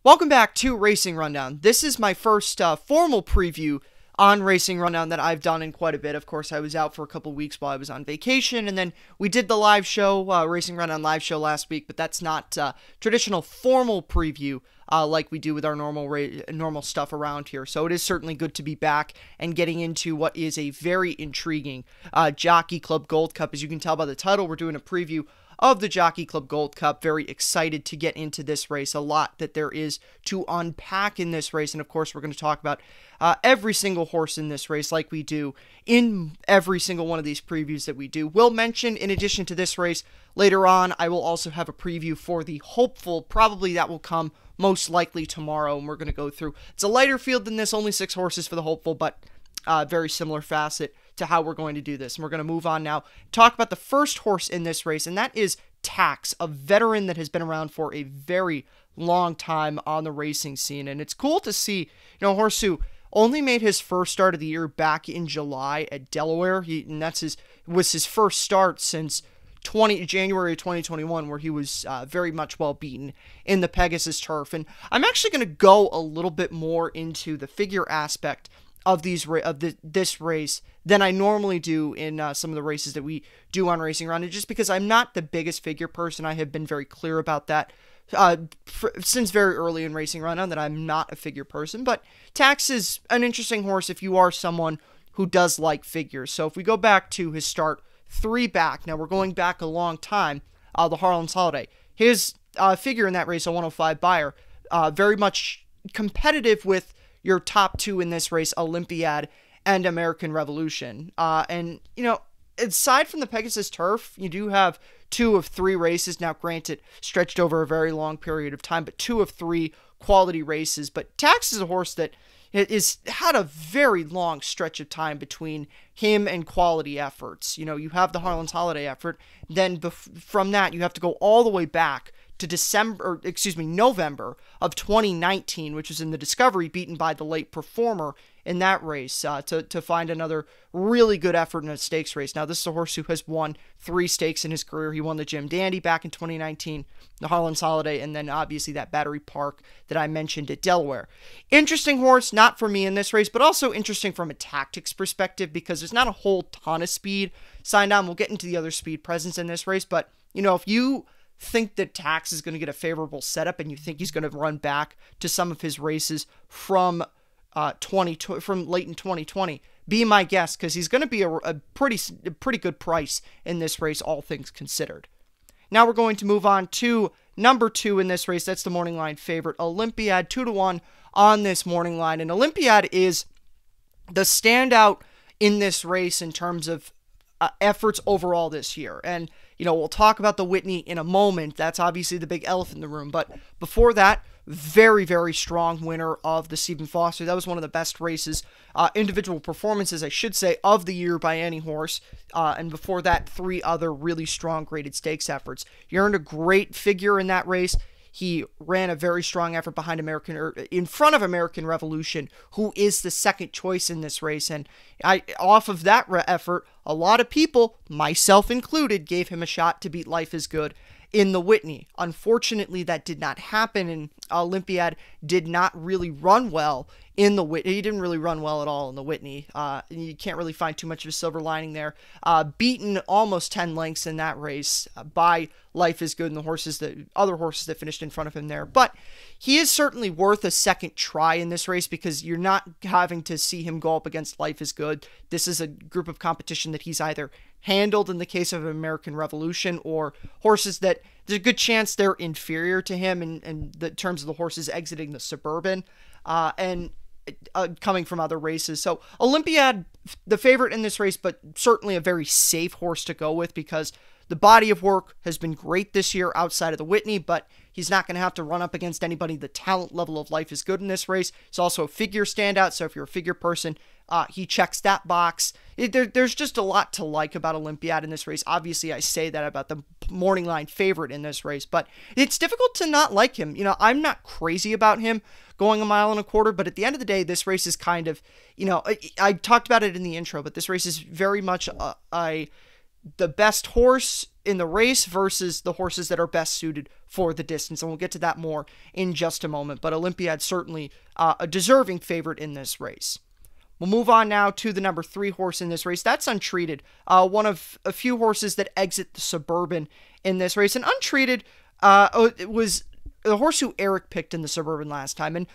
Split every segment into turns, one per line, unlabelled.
Welcome back to Racing Rundown. This is my first formal preview on Racing Rundown that I've done in quite a bit. Of course, I was out for a couple weeks while I was on vacation, and then we did the live show, Racing Rundown live show last week, but that's not traditional formal preview like we do with our normal stuff around here. So it is certainly good to be back and getting into what is a very intriguing Jockey Club Gold Cup. As you can tell by the title, we're doing a preview of the Jockey Club Gold Cup. Very excited to get into this race. A lot that there is to unpack in this race. And of course, we're going to talk about every single horse in this race like we do in every single one of these previews that we do. We'll mention, in addition to this race, later on, I will also have a preview for the Hopeful. Probably that will come most likely tomorrow, and we're going to go through. It's a lighter field than this, only 6 horses for the Hopeful, but very similar facet to how we're going to do this. And we're going to move on now, talk about the first horse in this race, and that is Tax, a veteran that has been around for a very long time on the racing scene. And it's cool to see, a horse who only made his first start of the year back in July at Delaware. And was his first start since January of 2021, where he was very much well beaten in the Pegasus turf. And I'm actually going to go a little bit more into the figure aspect of this race than I normally do in some of the races that we do on Racing Round, just because I'm not the biggest figure person. I have been very clear about that since very early in Racing Rundown, that I'm not a figure person. But Tax is an interesting horse if you are someone who does like figures. So if we go back to his start 3 back, now we're going back a long time, the Harlan's Holiday. His figure in that race, a 105 buyer, very much competitive with your top 2 in this race, Olympiad and American Revolution. And, aside from the Pegasus turf, you do have 2 of 3 races, now granted, stretched over a very long period of time, but 2 of 3 quality races. But Tax is a horse that had a very long stretch of time between him and quality efforts. You have the Harlan's Holiday effort, then from that, you have to go all the way back to November of 2019, which was in the Discovery, beaten by the Late Performer in that race, to find another really good effort in a stakes race. Now, this is a horse who has won 3 stakes in his career. He won the Jim Dandy back in 2019, the Harlan's Holiday, and then obviously that Battery Park that I mentioned at Delaware. Interesting horse, not for me in this race, but also interesting from a tactics perspective, because there's not a whole ton of speed signed on. We'll get into the other speed presence in this race, but, if you think that Tax is going to get a favorable setup and you think he's going to run back to some of his races from late in 2020, be my guest, because he's going to be a pretty good price in this race, all things considered. Now we're going to move on to number 2 in this race. That's the morning line favorite, Olympiad, 2-1 on this morning line. And Olympiad is the standout in this race in terms of efforts overall this year. And, we'll talk about the Whitney in a moment. That's obviously the big elephant in the room. But before that, very, very strong winner of the Stephen Foster. That was one of the best races, individual performances, I should say, of the year by any horse. And before that, 3 other really strong graded stakes efforts. He earned a great figure in that race. He ran a very strong effort in front of American Revolution, who is the second choice in this race. And off of that effort, a lot of people, myself included, gave him a shot to beat Life is Good in the Whitney. Unfortunately, that did not happen, and Olympiad did not really run well in the Whitney. He didn't really run well at all in the Whitney. You can't really find too much of a silver lining there. Beaten almost 10 lengths in that race by Life is Good and the other horses that finished in front of him there. But he is certainly worth a second try in this race, because you're not having to see him go up against Life is Good. This is a group of competition that he's either handled in the case of American Revolution, or horses that there's a good chance they're inferior to him in the terms of the horses exiting the Suburban and coming from other races. So Olympiad, the favorite in this race, but certainly a very safe horse to go with, because the body of work has been great this year outside of the Whitney, but he's not going to have to run up against anybody the talent level of Life is Good in this race. He's also a figure standout, so if you're a figure person, he checks that box. There's just a lot to like about Olympiad in this race. Obviously, I say that about the morning line favorite in this race, but it's difficult to not like him. I'm not crazy about him going 1.25 miles, but at the end of the day, this race is kind of, I talked about it in the intro, but this race is very much the best horse in the race versus the horses that are best suited for the distance. And we'll get to that more in just a moment. But Olympiad certainly a deserving favorite in this race. We'll move on now to the number 3 horse in this race. That's Untreated, one of a few horses that exit the Suburban in this race. And Untreated it was the horse who Eric picked in the Suburban last time. And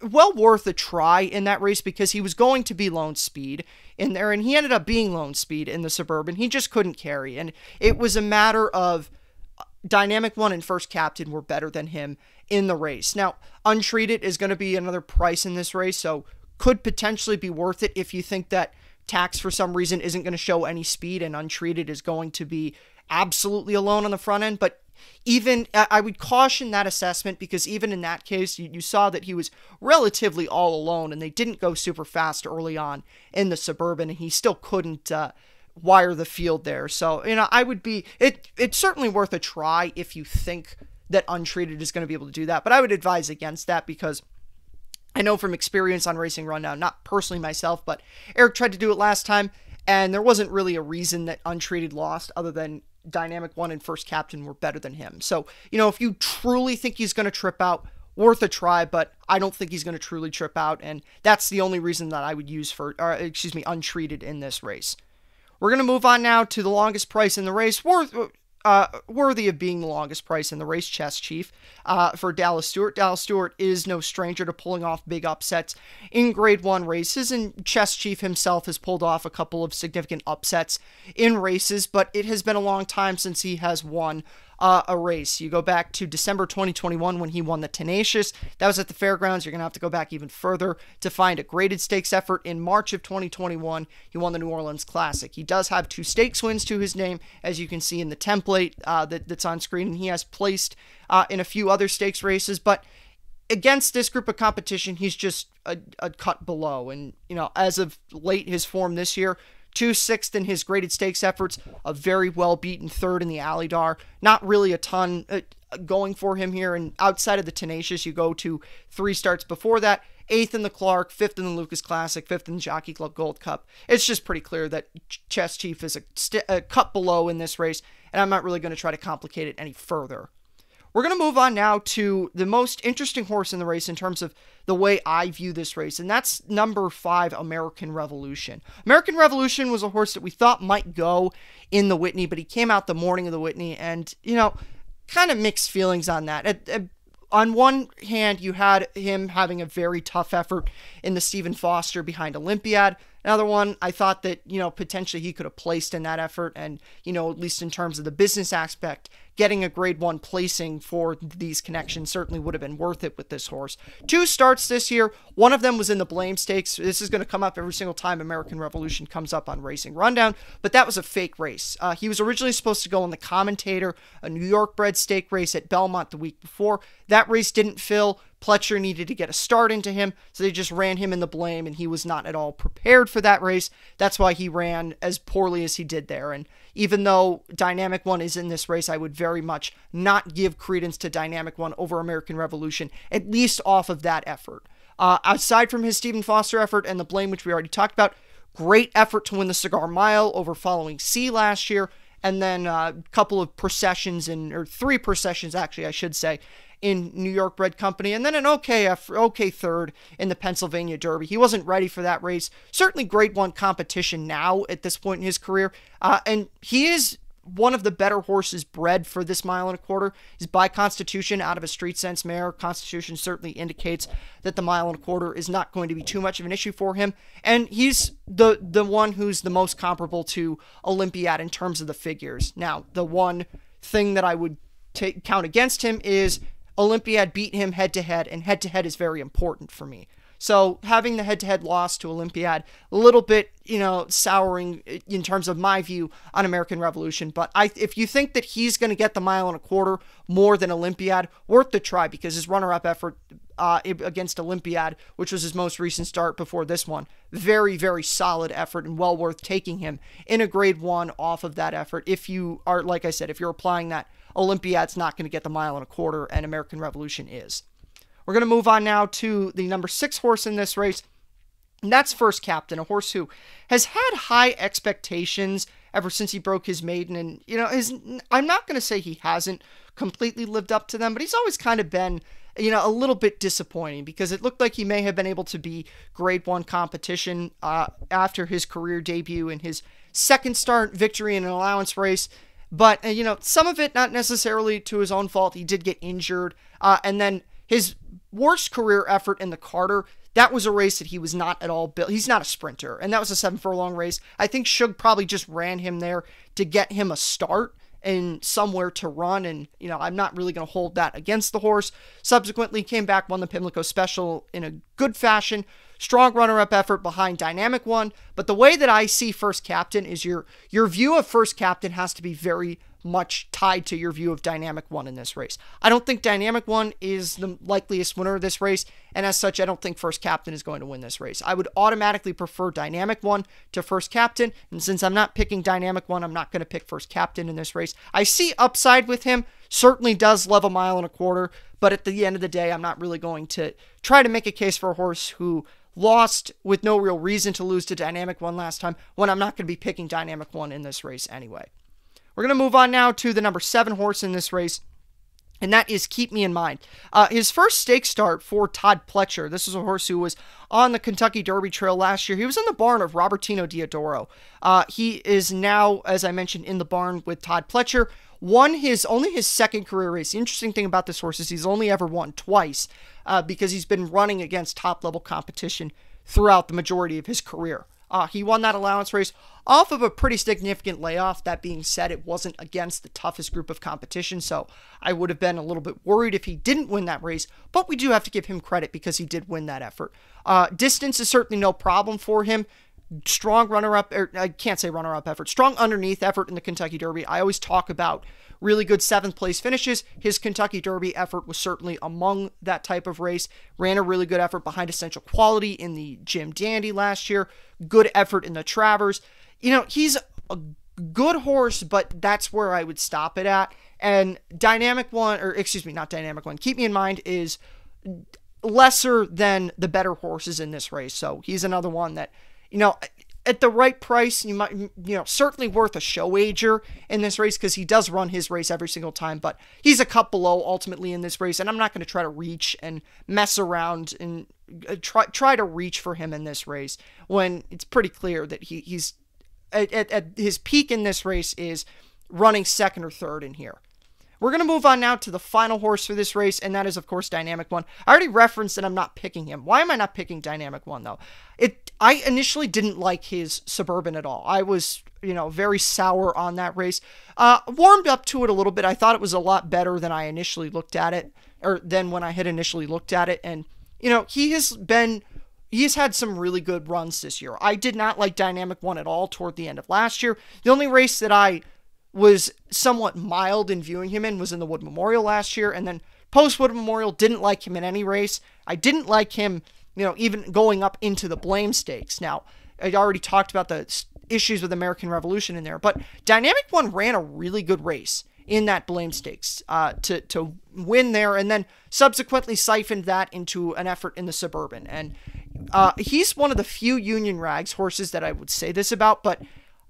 well worth a try in that race because he was going to be lone speed in there, and he ended up being lone speed in the Suburban. He just couldn't carry, and it was a matter of Dynamic One and First Captain were better than him in the race. Now, Untreated is going to be another price in this race, so could potentially be worth it if you think that Tax for some reason isn't going to show any speed and Untreated is going to be absolutely alone on the front end. But even I would caution that assessment because even in that case, you saw that he was relatively all alone and they didn't go super fast early on in the Suburban, and he still couldn't wire the field there. So, I would be, it's certainly worth a try if you think that Untreated is going to be able to do that, but I would advise against that because I know from experience on Racing Rundown, not personally myself, but Eric tried to do it last time, and there wasn't really a reason that Untreated lost other than Dynamic One and First Captain were better than him. So, if you truly think he's going to trip out, worth a try, but I don't think he's going to truly trip out, and that's the only reason that I would use Untreated in this race. We're going to move on now to the longest price in the race, worthy of being the longest price in the race, Chess Chief, for Dallas Stewart. Dallas Stewart is no stranger to pulling off big upsets in Grade 1 races, and Chess Chief himself has pulled off a couple of significant upsets in races, but it has been a long time since he has won a race. You go back to December 2021 when he won the Tenacious. That was at the Fairgrounds. You're going to have to go back even further to find a graded stakes effort. In March of 2021, he won the New Orleans Classic. He does have 2 stakes wins to his name, as you can see in the template that's on screen, and he has placed in a few other stakes races, but against this group of competition, he's just a cut below. And, as of late, his form this year, 2/6 in his graded stakes efforts, a very well-beaten 3rd in the Alydar. Not really a ton going for him here, and outside of the Tenacious, you go to 3 starts before that, 8th in the Clark, 5th in the Lucas Classic, 5th in the Jockey Club Gold Cup. It's just pretty clear that Chess Chief is a cut below in this race, and I'm not really going to try to complicate it any further. We're going to move on now to the most interesting horse in the race in terms of the way I view this race, and that's number 5, American Revolution. American Revolution was a horse that we thought might go in the Whitney, but he came out the morning of the Whitney, and, kind of mixed feelings on that. On one hand, you had him having a very tough effort in the Stephen Foster behind Olympiad. Another one, I thought that, potentially he could have placed in that effort and, at least in terms of the business aspect, getting a Grade 1 placing for these connections certainly would have been worth it with this horse. 2 starts this year. One of them was in the Blame Stakes. This is going to come up every single time American Revolution comes up on Racing Rundown, but that was a fake race. He was originally supposed to go in the Commentator, a New York bred stake race at Belmont the week before. That race didn't fill. Pletcher needed to get a start into him, so they just ran him in the Blame, and he was not at all prepared for that race. That's why he ran as poorly as he did there. And even though Dynamic One is in this race, I would very much not give credence to Dynamic One over American Revolution, at least off of that effort. Aside from his Stephen Foster effort and the Blame, which we already talked about, great effort to win the Cigar Mile over Following Sea last year, and then a couple of processions, or 3 processions, actually, I should say, in New York bred company, and then an okay 3rd in the Pennsylvania Derby. He wasn't ready for that race. Certainly Grade 1 competition now at this point in his career, and he is one of the better horses bred for this 1.25 miles. He's by Constitution out of a Street Sense mare. Constitution certainly indicates that the 1.25 miles is not going to be too much of an issue for him, and he's the one who's the most comparable to Olympiad in terms of the figures. Now, the one thing that I would count against him is Olympiad beat him head-to-head, and head-to-head is very important for me. So having the head-to-head loss to Olympiad, a little bit, souring in terms of my view on American Revolution. But if you think that he's going to get the 1.25 miles more than Olympiad, worth the try, because his runner-up effort against Olympiad, which was his most recent start before this one, very, very solid effort and well worth taking him in a Grade 1 off of that effort. If you are, like I said, if you're applying that, Olympiad's not going to get the 1.25 miles, and American Revolution is. We're going to move on now to the number 6 horse in this race, and that's First Captain, a horse who has had high expectations ever since he broke his maiden. And, I'm not going to say he hasn't completely lived up to them, but he's always kind of been, a little bit disappointing, because it looked like he may have been able to be grade 1 competition after his career debut in his second start victory in an allowance race. But, some of it not necessarily to his own fault. He did get injured. And then his worst career effort in the Carter, that was a race that he was not at all built. He's not a sprinter, and that was a 7-furlong race. I think Shug probably just ran him there to get him a start and somewhere to run, and, I'm not really going to hold that against the horse. Subsequently came back, won the Pimlico Special in a good fashion. Strong runner-up effort behind Dynamic One, but the way that I see First Captain is your view of First Captain has to be very much tied to your view of Dynamic One in this race. I don't think Dynamic One is the likeliest winner of this race, and as such, I don't think First Captain is going to win this race. I would automatically prefer Dynamic One to First Captain, and since I'm not picking Dynamic One, I'm not going to pick First Captain in this race. I see upside with him, certainly does love 1.25 miles, but at the end of the day, I'm not really going to try to make a case for a horse who lost with no real reason to lose to Dynamic One last time, when I'm not going to be picking Dynamic One in this race anyway. We're going to move on now to the number 7 horse in this race, and that is Keep Me in Mind. His first stake start for Todd Pletcher. This is a horse who was on the Kentucky Derby Trail last year. He was in the barn of Robertino Diodoro. He is now, as I mentioned, in the barn with Todd Pletcher. Won only his second career race. The interesting thing about this horse is he's only ever won twice, because he's been running against top-level competition throughout the majority of his career. He won that allowance race off of a pretty significant layoff. That being said, it wasn't against the toughest group of competition, so I would have been a little bit worried if he didn't win that race, but we do have to give him credit because he did win that effort. Distance is certainly no problem for him. Strong runner-up, or I can't say runner-up effort, strong underneath effort in the Kentucky Derby. I always talk about really good 7th place finishes. His Kentucky Derby effort was certainly among that type of race. Ran a really good effort behind Essential Quality in the Jim Dandy last year. Good effort in the Travers. He's a good horse, but that's where I would stop it at. And Dynamic One, or excuse me, not Dynamic One, Keep Me in Mind is lesser than the better horses in this race. So he's another one that, at the right price, you might, certainly worth a show wager in this race, because he does run his race every single time, but he's a cut below ultimately in this race, and I'm not going to try to reach and mess around and try to reach for him in this race when it's pretty clear that he's at his peak in this race is running second or third in here. We're going to move on now to the final horse for this race, and that is, of course, Dynamic One. I already referenced that I'm not picking him. Why am I not picking Dynamic One, though? I initially didn't like his Suburban at all. I was, very sour on that race. Warmed up to it a little bit. I thought it was a lot better than I initially looked at it, or than when I had initially looked at it, and, he has had some really good runs this year. I did not like Dynamic One at all toward the end of last year. The only race that I was somewhat mild in viewing him in was in the Wood Memorial last year, and then post-Wood Memorial, didn't like him in any race. I didn't like him, even going up into the Blame Stakes. Now, I already talked about the issues with American Revolution in there, but Dynamic One ran a really good race in that Blame Stakes to win there, and then subsequently siphoned that into an effort in the Suburban. And he's one of the few Union Rags horses that I would say this about, but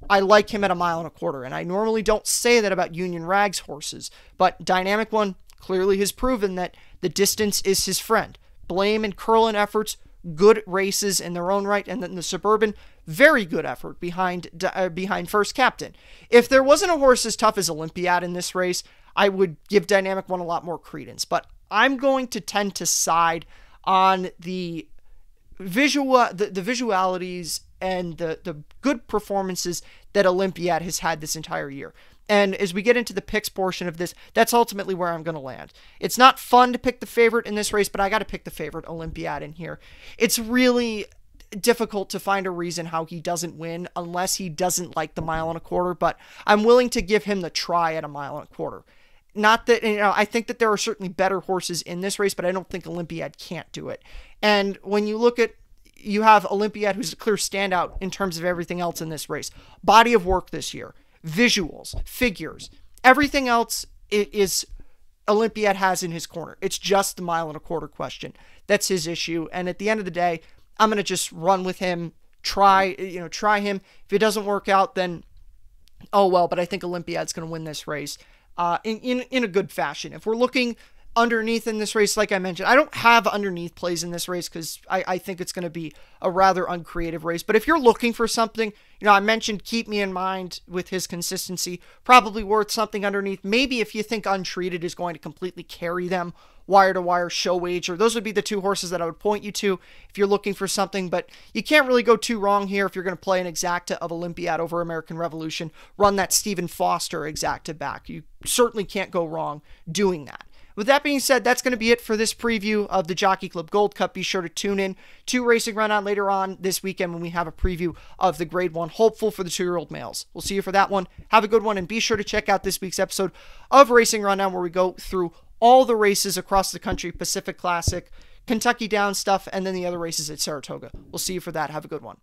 I like him at 1.25 miles, and I normally don't say that about Union Rags horses, but Dynamic One clearly has proven that the distance is his friend. Blame and Curlin efforts, good races in their own right, and then the Suburban, very good effort behind First Captain. If there wasn't a horse as tough as Olympiad in this race, I would give Dynamic One a lot more credence, but I'm going to tend to side on the visualities and the good performances that Olympiad has had this entire year. And as we get into the picks portion of this, that's ultimately where I'm going to land. It's not fun to pick the favorite in this race, but I got to pick the favorite, Olympiad, in here. It's really difficult to find a reason how he doesn't win unless he doesn't like the 1.25 miles, but I'm willing to give him the try at 1.25 miles. Not that, I think that there are certainly better horses in this race, but I don't think Olympiad can't do it. And when you look at, you have Olympiad, who's a clear standout in terms of everything else in this race. Body of work this year, visuals, figures, everything else is Olympiad has in his corner. It's just the 1.25 miles question. That's his issue. And at the end of the day, I'm going to just run with him, try him. If it doesn't work out, then oh, well, but I think Olympiad's going to win this race in a good fashion. If we're looking underneath in this race, like I mentioned, I don't have underneath plays in this race because I think it's going to be a rather uncreative race. But if you're looking for something, I mentioned Keep Me in Mind with his consistency, probably worth something underneath. Maybe if you think Untreated is going to completely carry them, wire to wire, show wager, those would be the two horses that I would point you to if you're looking for something. But you can't really go too wrong here if you're going to play an exacta of Olympiad over American Revolution. Run that Stephen Foster exacta back. You certainly can't go wrong doing that. With that being said, that's going to be it for this preview of the Jockey Club Gold Cup. Be sure to tune in to Racing Rundown later on this weekend when we have a preview of the Grade 1 hopeful for the 2-year-old males. We'll see you for that one. Have a good one, and be sure to check out this week's episode of Racing Rundown where we go through all the races across the country, Pacific Classic, Kentucky Downs stuff, and then the other races at Saratoga. We'll see you for that. Have a good one.